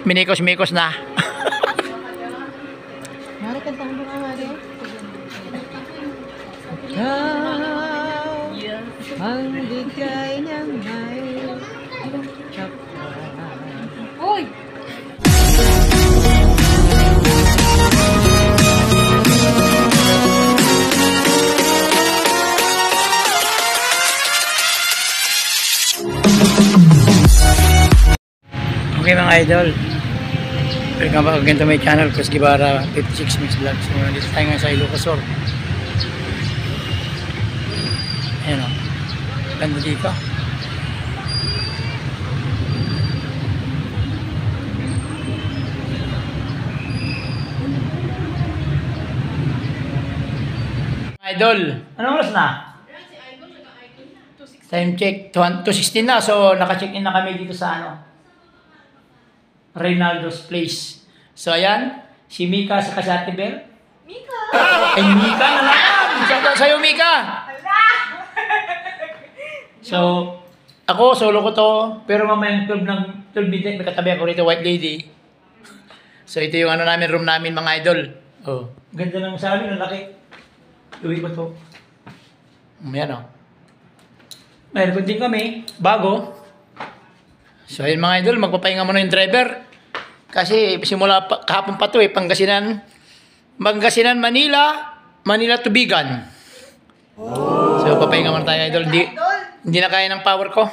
Minikos-mikos na. Mari, kantahan mo nga, Mari. Ang bigay niyang may kapal. Uy! Okay mga idol, welcome back again to my channel, Chris Guevara 56 Mix Vlog. So nandito tayo ngayon sa Ilocos. Ayan o, ganda dito. Idol, anong oras na? Time check, 2:16 na. So naka-check in na kami dito sa ano, Reynaldo's Place. So ayan, si Mika sa Ate Bel. Mika! Ay, Mika na lang! Shoutout sa'yo, Mika! So, ako, solo ko to. Pero mamayang 12 midnight, may katabi ako rito, white lady. So ito yung ano namin, room namin mga idol. Oh, ganda ng sa amin, ang laki. Uwi ko to. Ayan o. May aircon din kami, bago. So ayun mga idol, magpapahinga muna yung driver. Kasi simula kahapon pa to Pangasinan, Manila, Manila to Bigan. So papahinga muna tayo idol. Hindi na kaya ng power ko.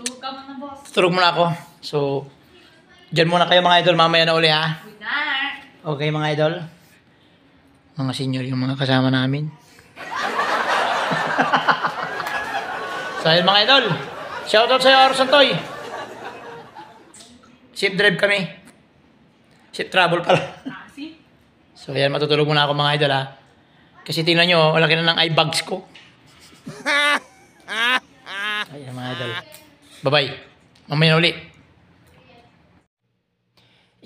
Tulog ka muna, boss. Tulog muna ako. So, dyan muna kayo mga idol, mamaya na uli ha. Good night. Okay mga idol. Mga senior yung mga kasama namin. So ayun mga idol, shoutout sa'yo Aro Santoy. Safe drive kami. Safe travel pala. Taxi? So ayan, matutulog muna ako mga idol ha. Kasi tingnan nyo, wala na ng eye bags ko. Ayan mga idol. Bye-bye. Mamaya na uli.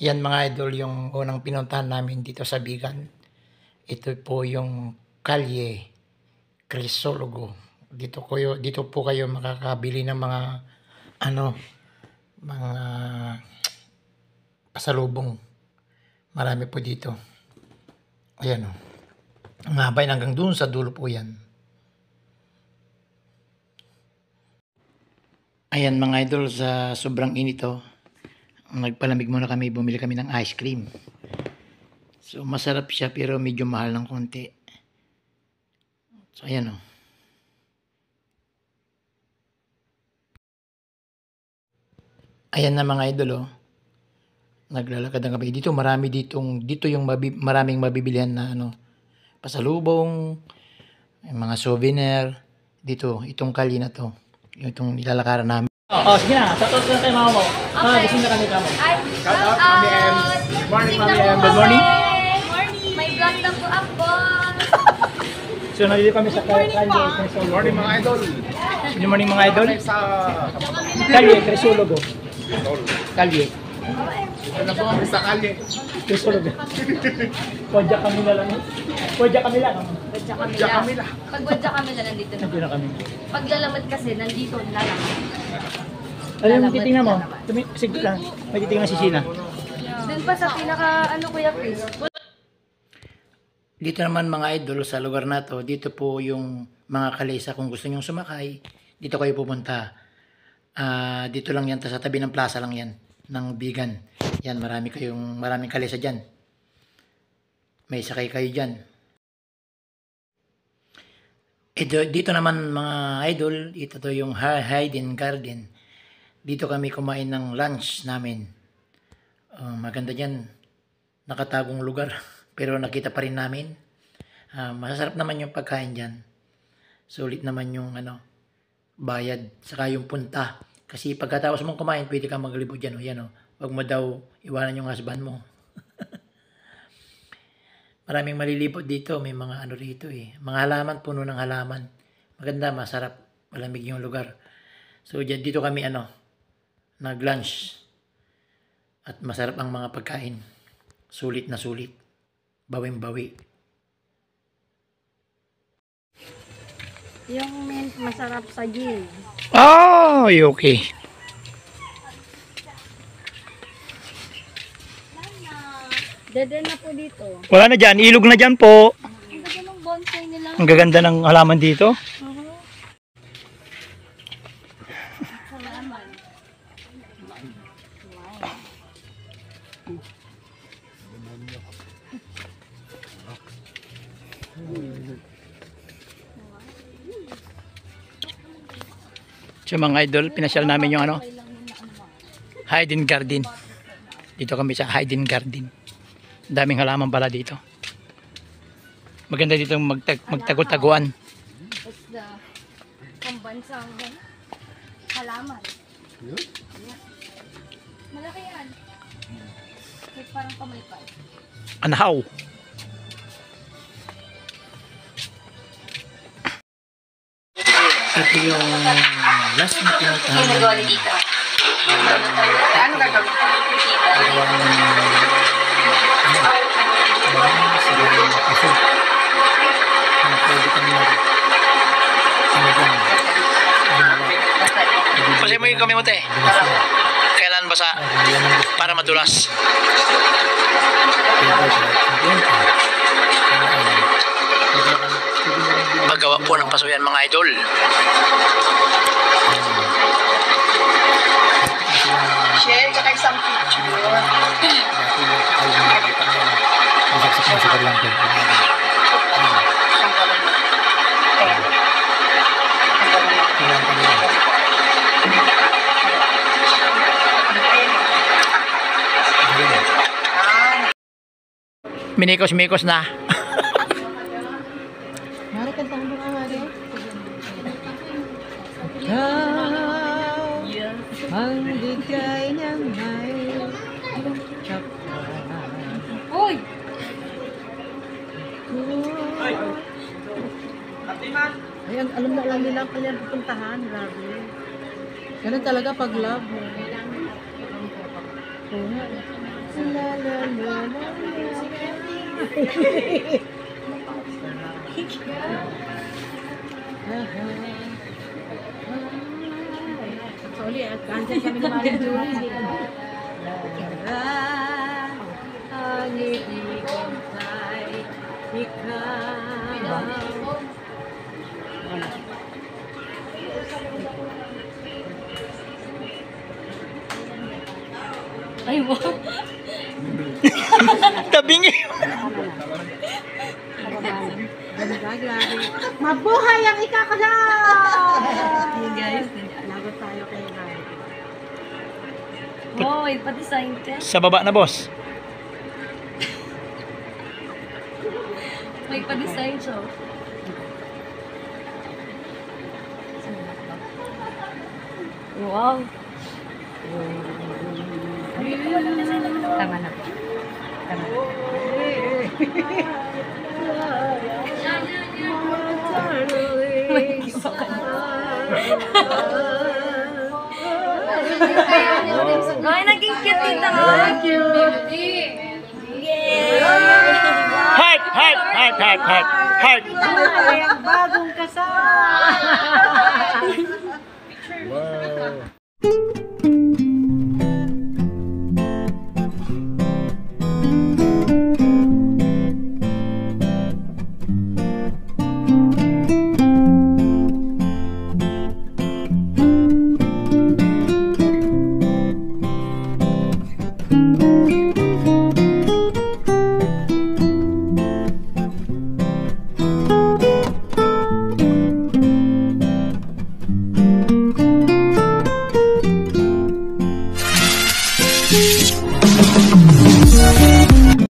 Yan mga idol, yung unang pinuntahan namin dito sa Bigan. Ito po yung Kalye Crisologo. Dito po kayo makakabili ng mga mga pasalubong. Marami po dito. Ayan o. Ang habay hanggang dun sa dulo po yan. Ayan mga idol, sa sobrang init o. Nagpalamig muna kami, bumili kami ng ice cream. So masarap siya pero medyo mahal ng konti. So ayan o. Ayan na mga idol oh. Naglalakad na kami. Dito dito yung maraming mabibilihan na pasalubong, mga souvenir. Dito, itong kali na to. Itong nilalakaran namin. Sige na. Shoutout na tayo mama mo. Gising na kami kamo. Shoutout, Mami M. Good morning, Mami M. Good morning. Morning. May vlog na po ako. So, nandito kami sa Kalye Crisologo. Good morning mga idol. Good morning mga idol. Sa Kalye Crisologo. Kalye. ano po kami sa kalye. Crisologo. Pwede kami na lang. Pwede kami lang. Wadya kami lang. Pag wadya kami lang, nandito na. Nandito na kami. Pag lalamad kasi, nandito na lang. Ano yung titingnan mo? Sige lang. May titingnan si Sina. Dun pa sa pinaka, Kuya Chris. Dito naman mga idol, sa lugar na to, dito po yung mga kalesa. Kung gusto nyong sumakay, dito kayo pupunta. Dito lang yan, sa tabi ng plaza lang yan, ng Bigan. Yan, maraming kalesa dyan. May sakay kayo dyan. Dito naman mga idol, ito to yung Hayden Garden. Dito kami kumain ng lunch namin. Maganda dyan, nakatagong lugar. Pero nakita pa rin namin. Masasarap naman yung pagkain dyan. Sulit naman yung bayad. Saka yung punta. Kasi pagkatapos mong kumain, pwede kang maglibot dyan. Yan, Huwag mo daw iwanan yung husband mo. Maraming malilibot dito. May mga rito Mga halaman, puno ng halaman. Maganda, masarap. Malamig yung lugar. So dito kami nag-lunch. At masarap ang mga pagkain. Sulit na sulit. Bawing-bawi. Yung mint masarap sa gin. Oh, okay. Dede na po dito. Wala na dyan, ilog na dyan po. Ang ganda ng bonsai nila. Ang gaganda ng halaman dito. Salamat. So mga idol, pinasyal namin yung ano, Hidden Garden. Dito kami sa Hidden Garden. Daming halaman pala dito. Maganda dito magtago-taguan. It's the pambansang halaman. Malaki yan. May parang kamalipay. Anahaw. Ito yung last na pinuntahan namin. Ano gagawin? Pagawang silang aso. Ang pwede kang Pasay mo yung kami mo te. Kailan basa para madulas. Paggawa po ng paso yan mga idol. Share ka isang picture. Minikos-mikos na. Mari kantahan mo nga, Mari. Ang bigay ng may kapal. Uy! Ay, alam na lang nila ang kanyang pupuntahan. Grabe. Ganun talaga pag love. Oo nga. La la la la Sorry, kanjan kami ni Maring Julie. Ang ikintay, ikaw. Ay, wow. Tabingi. Mabuhay ang ikakalam! Hey guys, lagot tayo kay Rai. Wow, ipa-design ka. Sa baba na boss. May pa-design siya. Wow. Tama na. Tama na. Ay, naging cute tita ko. Heart, heart, heart, heart, heart, heart. Ay, ang bagong kasal! Wow.